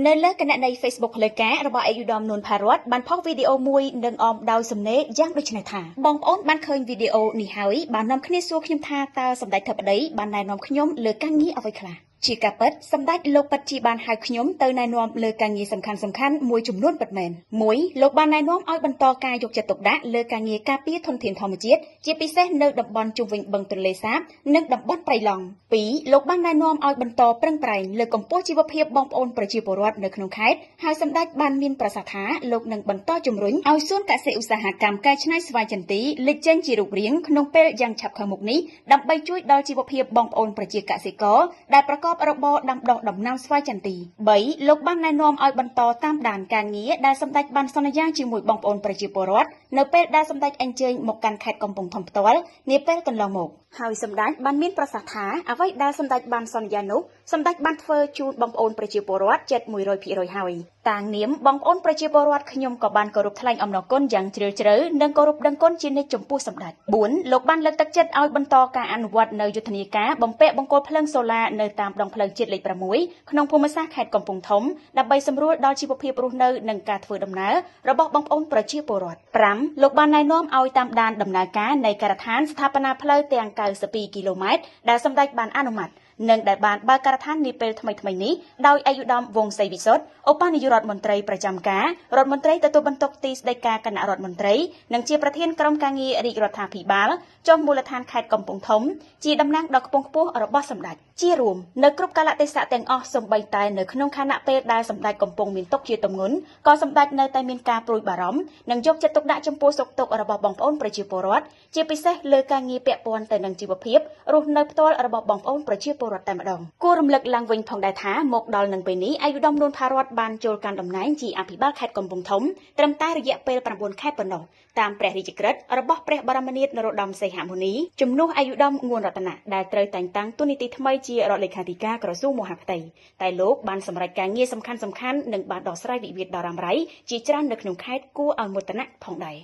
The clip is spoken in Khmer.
នៅលើគណនី Facebook ផ្លូវការរបស់ឯកឧត្តមនួន ផារ៉ាត់បានផុសវីដេអូមួយនឹងអមដោយសំណេរយ៉ាងដូចនេះថាបងប្អូនបានឃើញវីដេអូនេះហើយបាននាំគ្នាសួរខ្ញុំថាតើសម្ដេចធិបតីបានណែនាំខ្ញុំលើការងារអ្វីខ្លះជាការពិតសម្ដេចលោកពិតជាបានហៅខ្ញុំទៅណែនាំលើការងារសំខាន់ៗមួយចំនួនពិតមែនមួយលោកបានណែនាំឲ្យបន្តការយកចិត្តទុកដាក់លើការងារការពារធនធានធម្មជាតិជាពិសេសនៅតំបន់ជុំវិញបឹងទន្លេសាបនិងតំបន់ព្រៃឡង់ពីរលោកបានណែនាំឲ្យបន្តប្រឹងប្រែងលើកកម្ពស់ជីវភាពបងប្អូនប្រជាពលរដ្ឋនៅក្នុងខេត្តហើយសម្ដេចបានមានប្រសាសន៍ថាលោកនឹងបន្តជំរុញឲ្យសួនកសិឧស្សាហកម្មកែច្នៃស្វាយចន្ទីលេចចេញជារូបរាងក្នុងពេលយ៉ាងឆាប់ខាងមុខនេះដើម្បីជួយដល់ជីវភាពបងប្អូនប្រជាកសិករដែលប្រកបរបរដាំដុះដំណាំស្វាយចន្ទី3លោកបានណែនាំឲ្យបន្តតាមដានការងារដែលសម្ដេចបានសន្យាជាមួយបងប្អូនប្រជាពលរដ្ឋនៅពេលដែលសម្ដេចអញ្ជើញមកកាន់ខេត្តកំពង់ធំផ្ទាល់នាពេលកន្លងមកហើយសម្ដេចបានមានប្រសាសន៍ថាអ្វីដែលសម្ដេចបានសន្យានោះសម្ដេចបានធ្វើជូនបងប្អូនប្រជាពលរដ្ឋជិត 100% ហើយតាំងនាមបងប្អូនប្រជាពលរដ្ឋខ្ញុំក៏បានគោរពថ្លែងអំណរគុណយ៉ាងជ្រាលជ្រៅនិងគោរពដឹងគុណជានិច្ចចំពោះសម្ដេច4លោកបានលើកទឹកចិត្តឲ្យបន្តការអនុវត្តនៅយុទ្ធនាការបំពាក់បង្គោលភ្លើងសូឡានៅតាមដងផ្លូវជាតិលេខ6ក្នុងភូមិសាស្ត្រខេត្តកំពង់ធំដើម្បីសម្រួលដល់ជីវភាពរស់នៅនិងការធ្វើដំណើររបស់បងប្អូនប្រជាពលរដ្ឋ5លោកបានណែនាំឲ្យតាមដានដំណើរការនៃការដ្ឋានស្ថាបនាផ្លូវទាំង92គីឡូម៉ែត្រដែលសម្ដេចបានអនុម័តនិងដែលបានបើកការដ្ឋាននាពេលថ្មីៗនេះដោយឯកឧត្តមវង្សសីវិសុទ្ធឧបនាយករដ្ឋមន្ត្រីប្រចាំការរដ្ឋមន្ត្រីទទួលបន្ទុកទីស្តីការគណៈរដ្ឋមន្ត្រីនិងជាប្រធានក្រុមការងាររាជរដ្ឋាភិបាលចុះមូលដ្ឋានខេត្តកំពង់ធំជាតំណាងដ៏ខ្ពង់ខ្ពស់របស់សម្ដេចជារួមនៅគ្រប់កាលៈទេសៈទាំងអស់សូម្បីតែនៅក្នុងខណៈពេលដែលសម្ដេចកំពុងមានទុក្ខជាទម្ងន់ក៏សម្ដេចនៅតែមានការព្រួយបារម្ភនិងយកចិត្តទុកដាក់ចំពោះសុខទុក្ខរបស់បងប្អូនប្រជាពលរដ្ឋជាពិសេសលើការងារពាក់ព័ន្ធទៅនឹងជីវភាពរស់នៅផ្ទាល់របស់បងប្អូនប្រជាពលរដ្ឋតែម្ដងគួររំលឹកឡើងវិញផងដែរថាមកដល់នឹងពេលនេះឯកឧត្តមនួន ផារ៉ាត់បានចូលកាន់តំណែងជាអភិបាលខេត្តកំពង់ធំត្រឹមតែរយៈពេល9ខែប៉ុណ្ណោះតាមព្រះរាជក្រឹត្យរបស់ព្រះបរមនាថនរោត្តមសីហមុនីជំនួសឯកឧត្តមងួនរតនាដែលត្រូវតែងតាំងតួនាទីថ្មីជារដ្ឋលេខាធិការក្រសួងមហាផ្ទៃតែលោកបានសម្រេចការងារសំខាន់ៗនិងបានដោះស្រាយវិវាទដ៏រ៉ាំរ៉ៃជាច្រើននៅក្នុងខេត្តគួរឲ្យមោទនៈផងដែរ